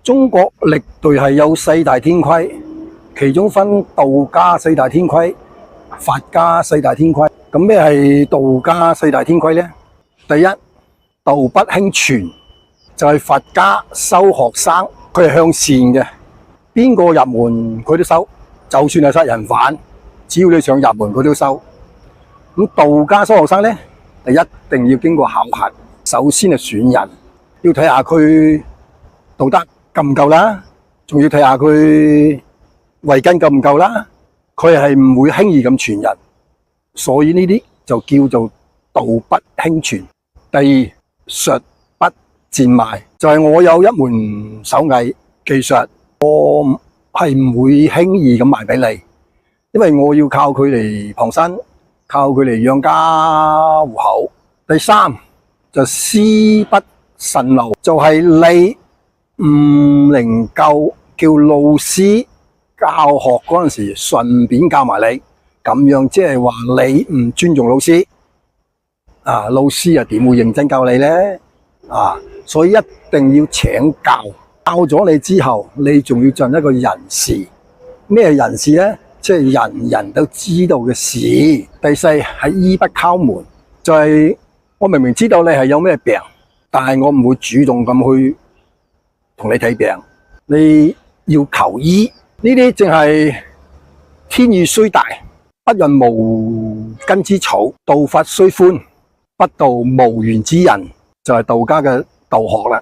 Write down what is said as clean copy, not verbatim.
中國歷代係有四大天規，其中分道家四大天規、法家四大天規。咁咩係道家四大天規呢？第一，道不輕傳，就係佛家收學生，佢係向善嘅，邊個入門佢都收，就算係殺人犯，只要你想入門佢都收。咁道家收學生呢，係一定要經過考核，首先係選人，要睇下佢道德夠唔夠啦，仲要睇下佢慧根夠唔夠啦，佢係唔會輕易咁傳人，所以呢啲就叫做道不輕傳。第二，術不賤賣，就係我有一門手藝技術，我係唔會輕易咁賣俾你，因為我要靠佢嚟傍身，靠佢嚟養家糊口。第三，就師不慎漏，就係你唔能夠叫老師教學嗰陣時順便教埋你，咁樣即係話你唔尊重老師。老師又點會認真教你呢？所以一定要請教，教咗你之後，你仲要盡一個人事。咩人事呢？即係人人都知道嘅事。第四係醫不敲門，就係我明明知道你係有咩病，但係我唔會主動咁去同你睇病，你要求醫。呢啲正係天意雖大，不藷無根之草；道法雖寬，不渡無緣之人，就係道家嘅道學啦。